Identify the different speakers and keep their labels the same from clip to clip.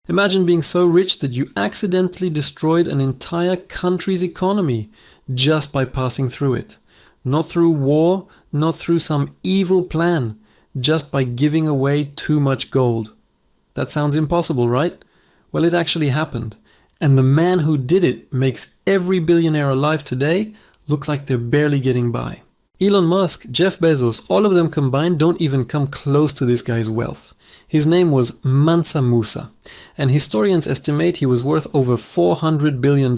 Speaker 1: Imagine being so rich that you accidentally destroyed an entire country's economy just by passing through it. Not through war, not through some evil plan, just by giving away too much gold. That sounds impossible, right? Well, it actually happened. And the man who did it makes every billionaire alive today look like they're barely getting by. Elon Musk, Jeff Bezos, all of them combined don't even come close to this guy's wealth. His name was Mansa Musa, and historians estimate he was worth over $400 billion.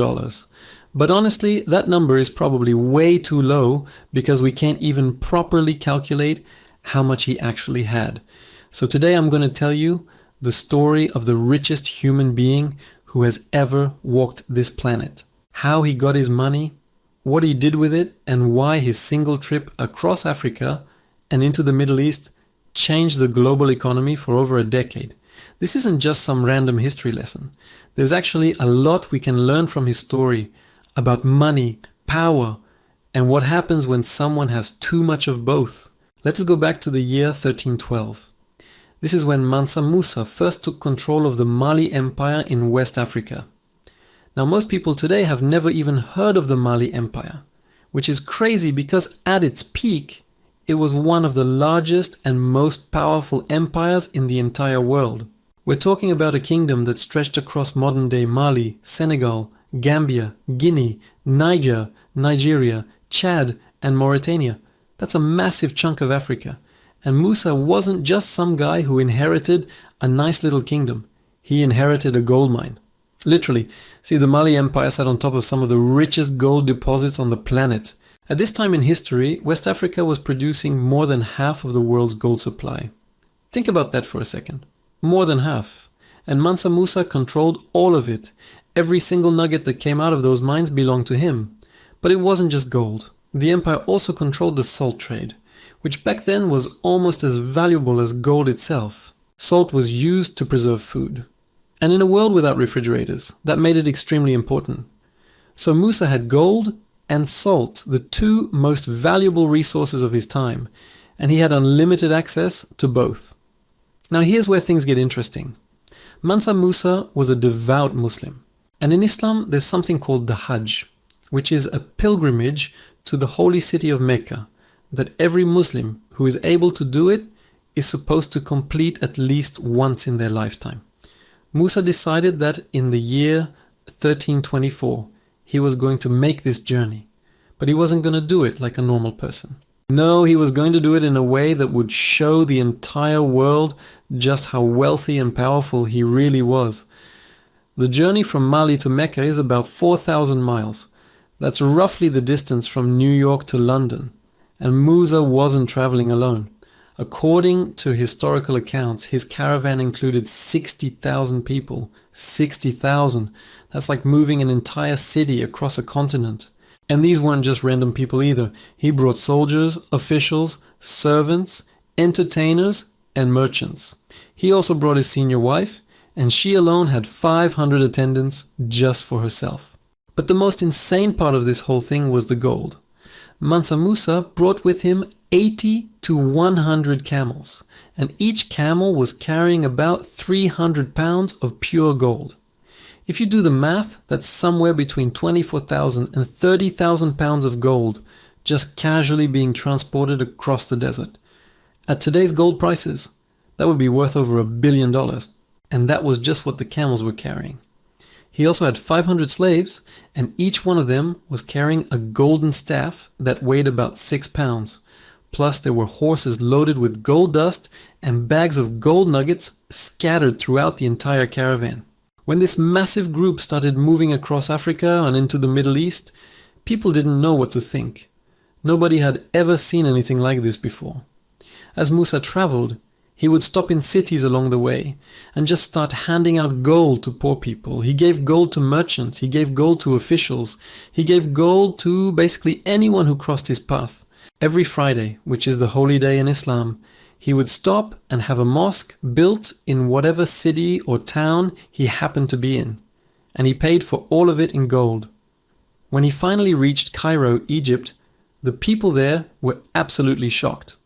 Speaker 1: But honestly, that number is probably way too low because we can't even properly calculate how much he actually had. So today I'm going to tell you the story of the richest human being who has ever walked this planet. How he got his money, what he did with it, and why his single trip across Africa and into the Middle East changed the global economy for over a decade. This isn't just some random history lesson. There's actually a lot we can learn from his story about money, power, and what happens when someone has too much of both. Let's go back to the year 1312. This is when Mansa Musa first took control of the Mali Empire in West Africa. Now, most people today have never even heard of the Mali Empire, which is crazy because at its peak, it was one of the largest and most powerful empires in the entire world. We're talking about a kingdom that stretched across modern-day Mali, Senegal, Gambia, Guinea, Niger, Nigeria, Chad, and Mauritania. That's a massive chunk of Africa. And Musa wasn't just some guy who inherited a nice little kingdom. He inherited a gold mine. Literally. See, the Mali Empire sat on top of some of the richest gold deposits on the planet. At this time in history, West Africa was producing more than half of the world's gold supply. Think about that for a second. More than half. And Mansa Musa controlled all of it. Every single nugget that came out of those mines belonged to him. But it wasn't just gold. The empire also controlled the salt trade, which back then was almost as valuable as gold itself. Salt was used to preserve food. And in a world without refrigerators, that made it extremely important. So Musa had gold and salt, the two most valuable resources of his time, and he had unlimited access to both. Now here's where things get interesting. Mansa Musa was a devout Muslim, and in Islam there's something called the Hajj, which is a pilgrimage to the holy city of Mecca, that every Muslim who is able to do it is supposed to complete at least once in their lifetime. Musa decided that in the year 1324, he was going to make this journey, but he wasn't going to do it like a normal person. No, he was going to do it in a way that would show the entire world just how wealthy and powerful he really was. The journey from Mali to Mecca is about 4,000 miles. That's roughly the distance from New York to London. And Musa wasn't traveling alone. According to historical accounts, his caravan included 60,000 people. 60,000. That's like moving an entire city across a continent. And these weren't just random people either. He brought soldiers, officials, servants, entertainers, and merchants. He also brought his senior wife, and she alone had 500 attendants just for herself. But the most insane part of this whole thing was the gold. Mansa Musa brought with him 80 to 100 camels, and each camel was carrying about 300 pounds of pure gold. If you do the math, that's somewhere between 24,000 and 30,000 pounds of gold just casually being transported across the desert. At today's gold prices, that would be worth over $1 billion, and that was just what the camels were carrying. He also had 500 slaves, and each one of them was carrying a golden staff that weighed about 6 pounds. Plus, there were horses loaded with gold dust and bags of gold nuggets scattered throughout the entire caravan. When this massive group started moving across Africa and into the Middle East, people didn't know what to think. Nobody had ever seen anything like this before. As Musa traveled, he would stop in cities along the way and just start handing out gold to poor people. He gave gold to merchants, he gave gold to officials, he gave gold to basically anyone who crossed his path. Every Friday, which is the holy day in Islam, he would stop and have a mosque built in whatever city or town he happened to be in, and he paid for all of it in gold. When he finally reached Cairo, Egypt, the people there were absolutely shocked.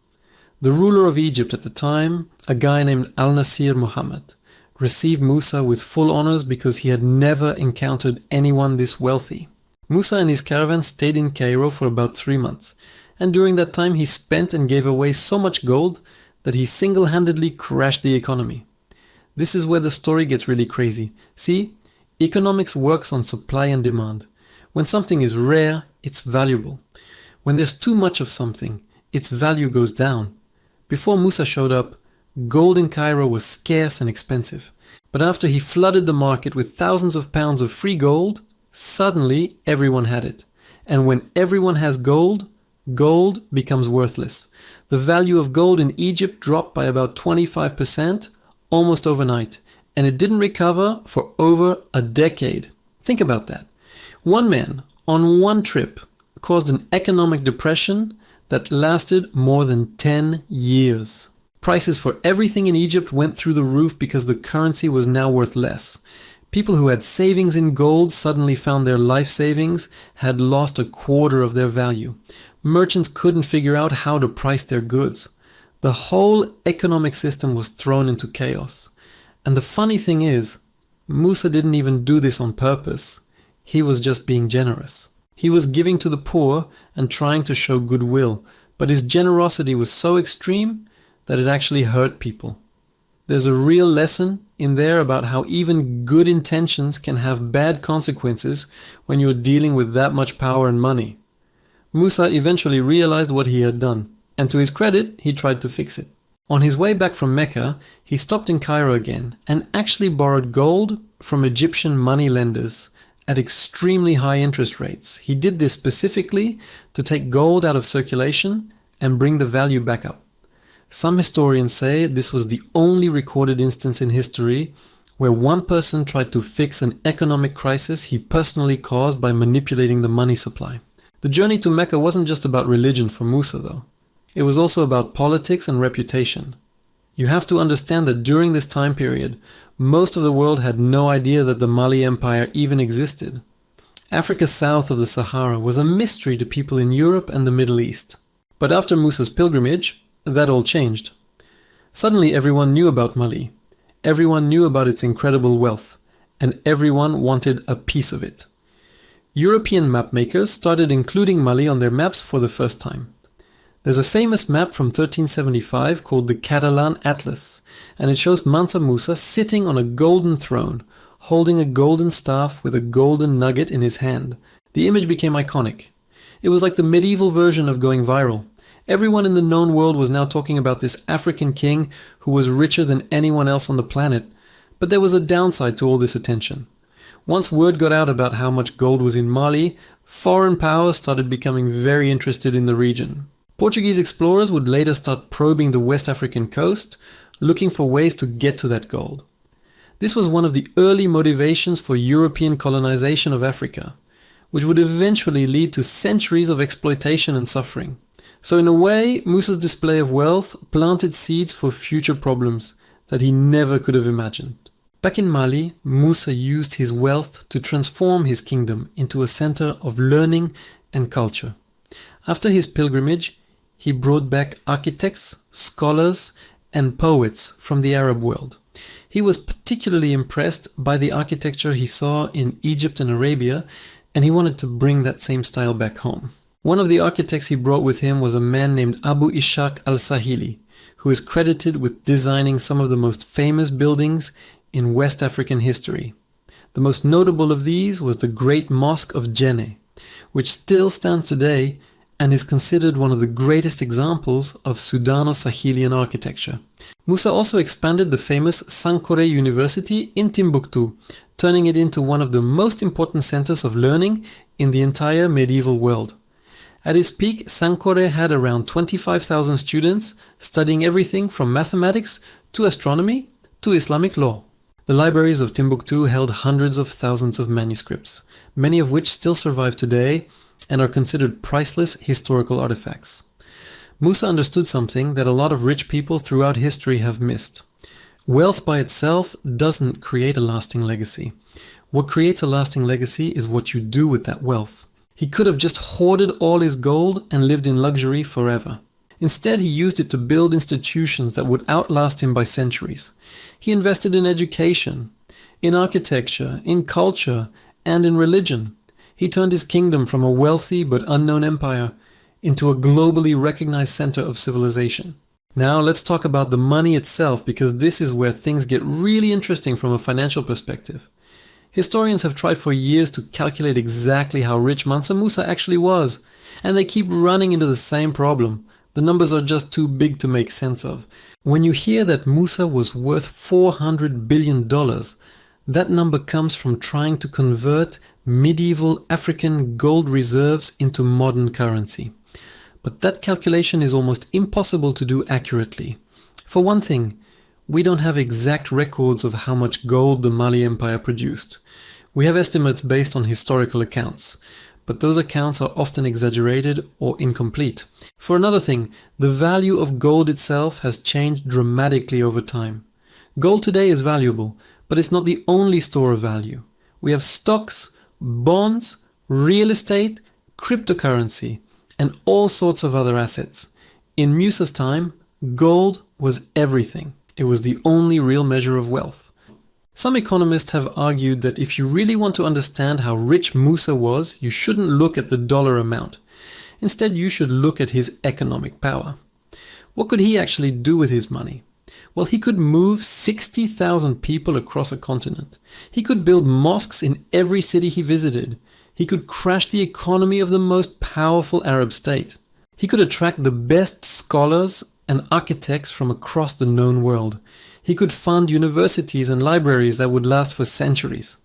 Speaker 1: The ruler of Egypt at the time, a guy named Al-Nasir Muhammad, received Musa with full honors because he had never encountered anyone this wealthy. Musa and his caravan stayed in Cairo for about 3 months, and during that time he spent and gave away so much gold that he single-handedly crashed the economy. This is where the story gets really crazy. See, economics works on supply and demand. When something is rare, it's valuable. When there's too much of something, its value goes down. Before Musa showed up, gold in Cairo was scarce and expensive. But after he flooded the market with thousands of pounds of free gold, suddenly everyone had it. And when everyone has gold, gold becomes worthless. The value of gold in Egypt dropped by about 25% almost overnight, and it didn't recover for over a decade. Think about that. One man, on one trip, caused an economic depression that lasted more than 10 years. Prices for everything in Egypt went through the roof because the currency was now worth less. People who had savings in gold suddenly found their life savings had lost a quarter of their value. Merchants couldn't figure out how to price their goods. The whole economic system was thrown into chaos. And the funny thing is, Musa didn't even do this on purpose. He was just being generous. He was giving to the poor and trying to show goodwill, but his generosity was so extreme that it actually hurt people. There's a real lesson in there about how even good intentions can have bad consequences when you're dealing with that much power and money. Musa eventually realized what he had done, and to his credit, he tried to fix it. On his way back from Mecca, he stopped in Cairo again and actually borrowed gold from Egyptian money lenders at extremely high interest rates. He did this specifically to take gold out of circulation and bring the value back up. Some historians say this was the only recorded instance in history where one person tried to fix an economic crisis he personally caused by manipulating the money supply. The journey to Mecca wasn't just about religion for Musa though. It was also about politics and reputation. You have to understand that during this time period, most of the world had no idea that the Mali Empire even existed. Africa south of the Sahara was a mystery to people in Europe and the Middle East. But after Musa's pilgrimage, that all changed. Suddenly everyone knew about Mali. Everyone knew about its incredible wealth, and everyone wanted a piece of it. European mapmakers started including Mali on their maps for the first time. There's a famous map from 1375 called the Catalan Atlas, and it shows Mansa Musa sitting on a golden throne, holding a golden staff with a golden nugget in his hand. The image became iconic. It was like the medieval version of going viral. Everyone in the known world was now talking about this African king who was richer than anyone else on the planet, but there was a downside to all this attention. Once word got out about how much gold was in Mali, foreign powers started becoming very interested in the region. Portuguese explorers would later start probing the West African coast, looking for ways to get to that gold. This was one of the early motivations for European colonization of Africa, which would eventually lead to centuries of exploitation and suffering. So in a way, Musa's display of wealth planted seeds for future problems that he never could have imagined. Back in Mali, Musa used his wealth to transform his kingdom into a center of learning and culture. After his pilgrimage, he brought back architects, scholars, and poets from the Arab world. He was particularly impressed by the architecture he saw in Egypt and Arabia, and he wanted to bring that same style back home. One of the architects he brought with him was a man named Abu Ishaq al-Sahili, who is credited with designing some of the most famous buildings in West African history. The most notable of these was the Great Mosque of Djenné, which still stands today and is considered one of the greatest examples of Sudano-Sahelian architecture. Musa also expanded the famous Sankore University in Timbuktu, turning it into one of the most important centers of learning in the entire medieval world. At its peak, Sankore had around 25,000 students studying everything from mathematics to astronomy to Islamic law. The libraries of Timbuktu held hundreds of thousands of manuscripts, many of which still survive today and are considered priceless historical artifacts. Musa understood something that a lot of rich people throughout history have missed. Wealth by itself doesn't create a lasting legacy. What creates a lasting legacy is what you do with that wealth. He could have just hoarded all his gold and lived in luxury forever. Instead, he used it to build institutions that would outlast him by centuries. He invested in education, in architecture, in culture, and in religion. He turned his kingdom from a wealthy but unknown empire into a globally recognized center of civilization. Now let's talk about the money itself, because this is where things get really interesting from a financial perspective. Historians have tried for years to calculate exactly how rich Mansa Musa actually was, and they keep running into the same problem. The numbers are just too big to make sense of. When you hear that Musa was worth $400 billion, that number comes from trying to convert medieval African gold reserves into modern currency. But that calculation is almost impossible to do accurately. For one thing, we don't have exact records of how much gold the Mali Empire produced. We have estimates based on historical accounts, but those accounts are often exaggerated or incomplete. For another thing, the value of gold itself has changed dramatically over time. Gold today is valuable, but it's not the only store of value. We have stocks, bonds, real estate, cryptocurrency, and all sorts of other assets. In Musa's time, gold was everything. It was the only real measure of wealth. Some economists have argued that if you really want to understand how rich Musa was, you shouldn't look at the dollar amount. Instead, you should look at his economic power. What could he actually do with his money? Well, he could move 60,000 people across a continent. He could build mosques in every city he visited. He could crash the economy of the most powerful Arab state. He could attract the best scholars and architects from across the known world. He could fund universities and libraries that would last for centuries.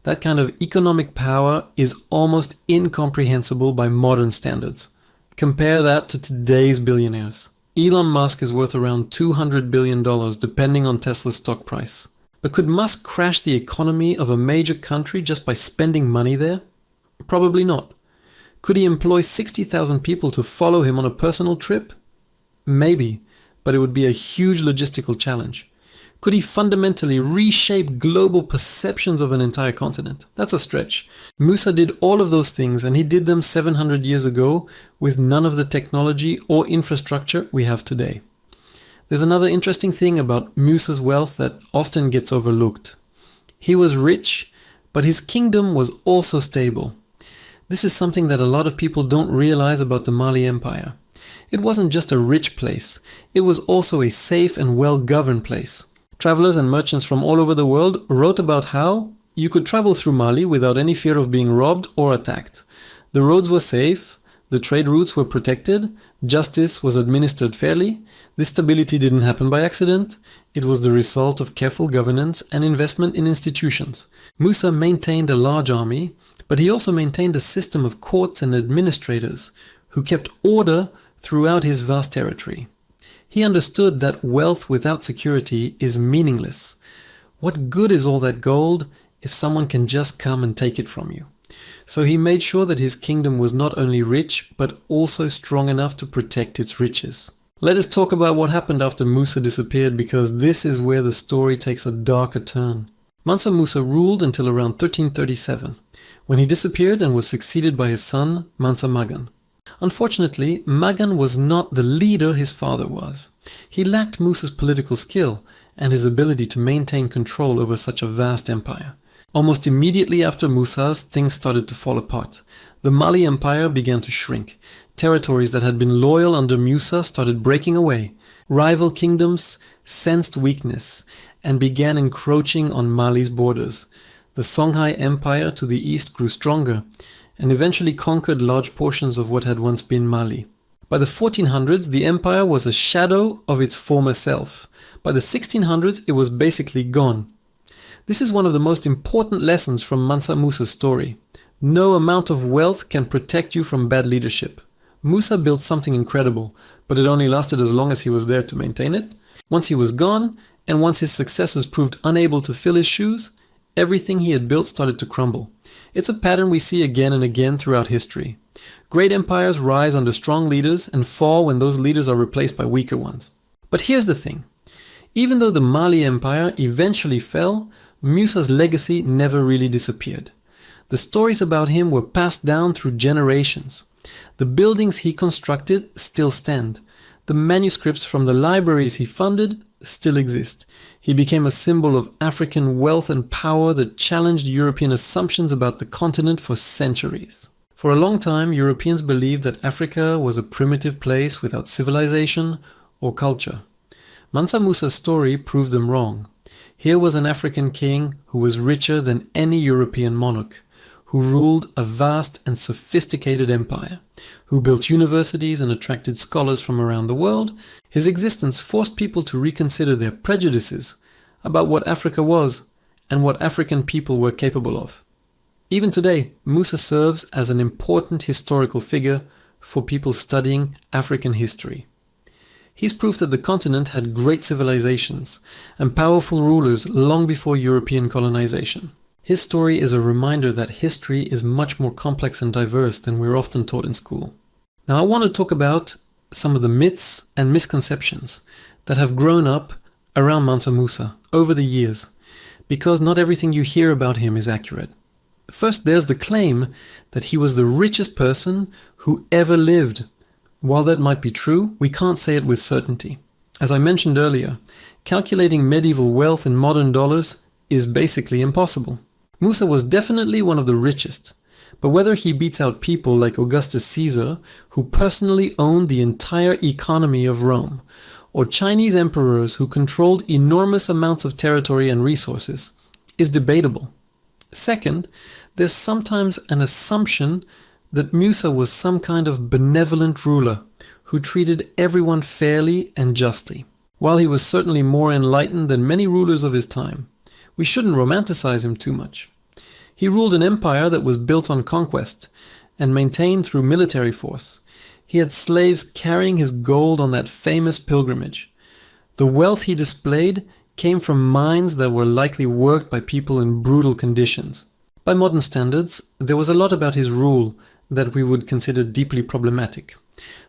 Speaker 1: That kind of economic power is almost incomprehensible by modern standards. Compare that to today's billionaires. Elon Musk is worth around $200 billion depending on Tesla's stock price. But could Musk crash the economy of a major country just by spending money there? Probably not. Could he employ 60,000 people to follow him on a personal trip? Maybe, but it would be a huge logistical challenge. Could he fundamentally reshape global perceptions of an entire continent? That's a stretch. Musa did all of those things, and he did them 700 years ago with none of the technology or infrastructure we have today. There's another interesting thing about Musa's wealth that often gets overlooked. He was rich, but his kingdom was also stable. This is something that a lot of people don't realize about the Mali Empire. It wasn't just a rich place, it was also a safe and well-governed place. Travelers and merchants from all over the world wrote about how you could travel through Mali without any fear of being robbed or attacked. The roads were safe, the trade routes were protected, justice was administered fairly. This stability didn't happen by accident. It was the result of careful governance and investment in institutions. Musa maintained a large army, but he also maintained a system of courts and administrators who kept order throughout his vast territory. He understood that wealth without security is meaningless. What good is all that gold if someone can just come and take it from you? So he made sure that his kingdom was not only rich, but also strong enough to protect its riches. Let us talk about what happened after Musa disappeared, because this is where the story takes a darker turn. Mansa Musa ruled until around 1337, when he disappeared and was succeeded by his son, Mansa Magan. Unfortunately, Magan was not the leader his father was. He lacked Musa's political skill and his ability to maintain control over such a vast empire. Almost immediately after Musa's, things started to fall apart. The Mali Empire began to shrink. Territories that had been loyal under Musa started breaking away. Rival kingdoms sensed weakness and began encroaching on Mali's borders. The Songhai Empire to the east grew stronger and eventually conquered large portions of what had once been Mali. By the 1400s, the empire was a shadow of its former self. By the 1600s, it was basically gone. This is one of the most important lessons from Mansa Musa's story. No amount of wealth can protect you from bad leadership. Musa built something incredible, but it only lasted as long as he was there to maintain it. Once he was gone, and once his successors proved unable to fill his shoes, everything he had built started to crumble. It's a pattern we see again and again throughout history. Great empires rise under strong leaders and fall when those leaders are replaced by weaker ones. But here's the thing. Even though the Mali Empire eventually fell, Musa's legacy never really disappeared. The stories about him were passed down through generations. The buildings he constructed still stand. The manuscripts from the libraries he funded still exist. He became a symbol of African wealth and power that challenged European assumptions about the continent for centuries. For a long time, Europeans believed that Africa was a primitive place without civilization or culture. Mansa Musa's story proved them wrong. Here was an African king who was richer than any European monarch, who ruled a vast and sophisticated empire, who built universities and attracted scholars from around the world. His existence forced people to reconsider their prejudices about what Africa was and what African people were capable of. Even today, Musa serves as an important historical figure for people studying African history. He's proof that the continent had great civilizations and powerful rulers long before European colonization. His story is a reminder that history is much more complex and diverse than we're often taught in school. Now I want to talk about some of the myths and misconceptions that have grown up around Mansa Musa over the years, because not everything you hear about him is accurate. First, there's the claim that he was the richest person who ever lived. While that might be true, we can't say it with certainty. As I mentioned earlier, calculating medieval wealth in modern dollars is basically impossible. Musa was definitely one of the richest, but whether he beats out people like Augustus Caesar, who personally owned the entire economy of Rome, or Chinese emperors who controlled enormous amounts of territory and resources, is debatable. Second, there's sometimes an assumption that Musa was some kind of benevolent ruler who treated everyone fairly and justly. While he was certainly more enlightened than many rulers of his time, we shouldn't romanticize him too much. He ruled an empire that was built on conquest and maintained through military force. He had slaves carrying his gold on that famous pilgrimage. The wealth he displayed came from mines that were likely worked by people in brutal conditions. By modern standards, there was a lot about his rule that we would consider deeply problematic.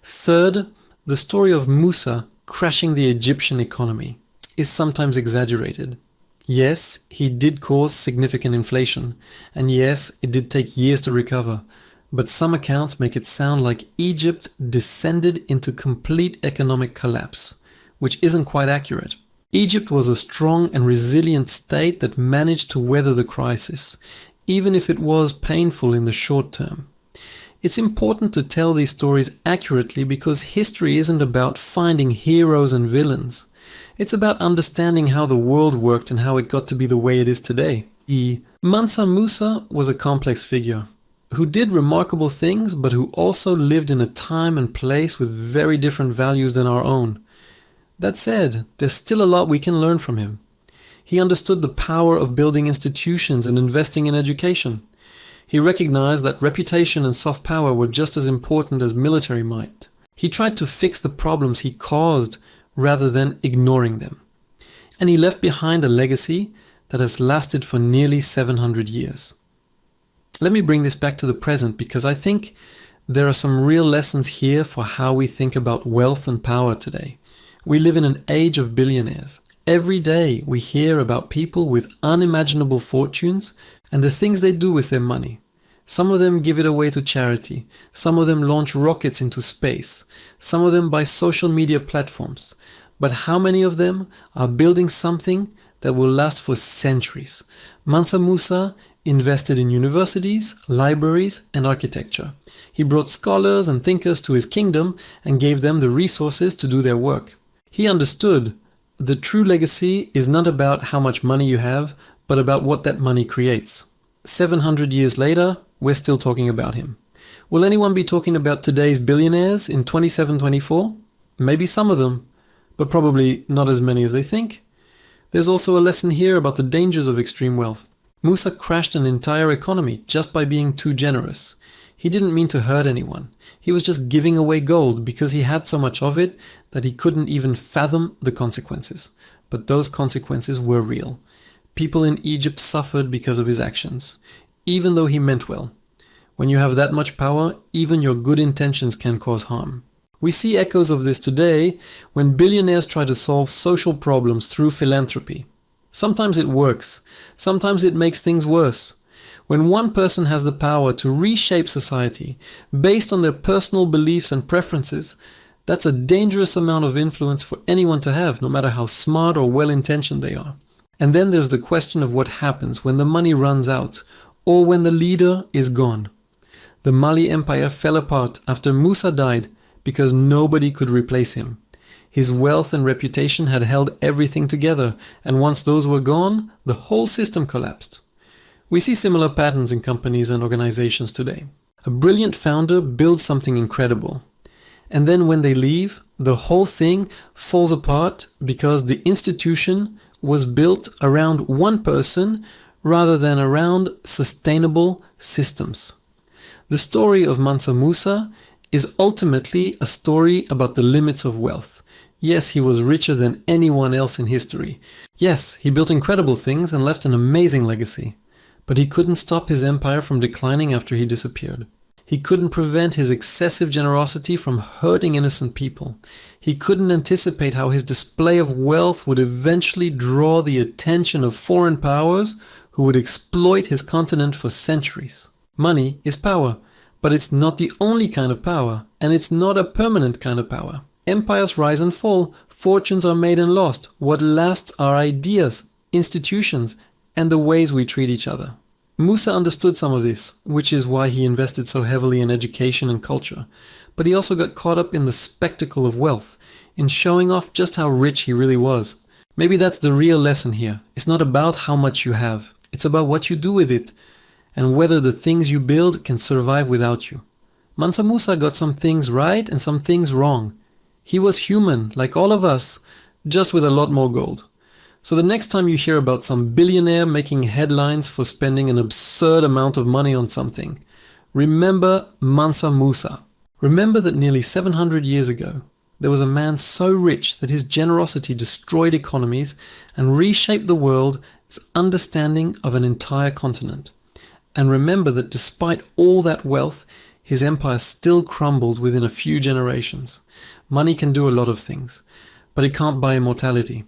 Speaker 1: Third, the story of Musa crashing the Egyptian economy is sometimes exaggerated. Yes, he did cause significant inflation, and yes, it did take years to recover, but some accounts make it sound like Egypt descended into complete economic collapse, which isn't quite accurate. Egypt was a strong and resilient state that managed to weather the crisis, even if it was painful in the short term. It's important to tell these stories accurately because history isn't about finding heroes and villains. It's about understanding how the world worked and how it got to be the way it is today. Mansa Musa was a complex figure who did remarkable things, but who also lived in a time and place with very different values than our own. That said, there's still a lot we can learn from him. He understood the power of building institutions and investing in education. He recognized that reputation and soft power were just as important as military might. He tried to fix the problems he caused rather than ignoring them. And he left behind a legacy that has lasted for nearly 700 years. Let me bring this back to the present because I think there are some real lessons here for how we think about wealth and power today. We live in an age of billionaires. Every day we hear about people with unimaginable fortunes and the things they do with their money. Some of them give it away to charity. Some of them launch rockets into space. Some of them buy social media platforms. But how many of them are building something that will last for centuries? Mansa Musa invested in universities, libraries, and architecture. He brought scholars and thinkers to his kingdom and gave them the resources to do their work. He understood the true legacy is not about how much money you have, but about what that money creates. 700 years later, we're still talking about him. Will anyone be talking about today's billionaires in 27-24? Maybe some of them, but probably not as many as they think. There's also a lesson here about the dangers of extreme wealth. Musa crashed an entire economy just by being too generous. He didn't mean to hurt anyone. He was just giving away gold because he had so much of it that he couldn't even fathom the consequences. But those consequences were real. People in Egypt suffered because of his actions, even though he meant well. When you have that much power, even your good intentions can cause harm. We see echoes of this today when billionaires try to solve social problems through philanthropy. Sometimes it works, sometimes it makes things worse. When one person has the power to reshape society based on their personal beliefs and preferences, That's a dangerous amount of influence for anyone to have, no matter how smart or well-intentioned they are. And then there's the question of what happens when the money runs out, or when the leader is gone. The Mali Empire fell apart after Musa died because nobody could replace him. His wealth and reputation had held everything together, and once those were gone, the whole system collapsed. We see similar patterns in companies and organizations today. A brilliant founder builds something incredible. And then when they leave, the whole thing falls apart because the institution was built around one person rather than around sustainable systems. The story of Mansa Musa is ultimately a story about the limits of wealth. Yes, he was richer than anyone else in history. Yes, he built incredible things and left an amazing legacy. But he couldn't stop his empire from declining after he disappeared. He couldn't prevent his excessive generosity from hurting innocent people. He couldn't anticipate how his display of wealth would eventually draw the attention of foreign powers who would exploit his continent for centuries. Money is power, but it's not the only kind of power, and it's not a permanent kind of power. Empires rise and fall, fortunes are made and lost. What lasts are ideas, institutions, and the ways we treat each other. Musa understood some of this, which is why he invested so heavily in education and culture. But he also got caught up in the spectacle of wealth, in showing off just how rich he really was. Maybe that's the real lesson here. It's not about how much you have. It's about what you do with it, and whether the things you build can survive without you. Mansa Musa got some things right and some things wrong. He was human, like all of us, just with a lot more gold. So the next time you hear about some billionaire making headlines for spending an absurd amount of money on something, remember Mansa Musa. Remember that nearly 700 years ago, there was a man so rich that his generosity destroyed economies and reshaped the world's understanding of an entire continent. And remember that despite all that wealth, his empire still crumbled within a few generations. Money can do a lot of things, but it can't buy immortality.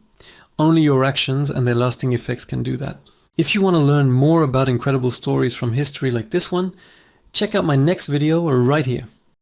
Speaker 1: Only your actions and their lasting effects can do that. If you want to learn more about incredible stories from history like this one, check out my next video right here.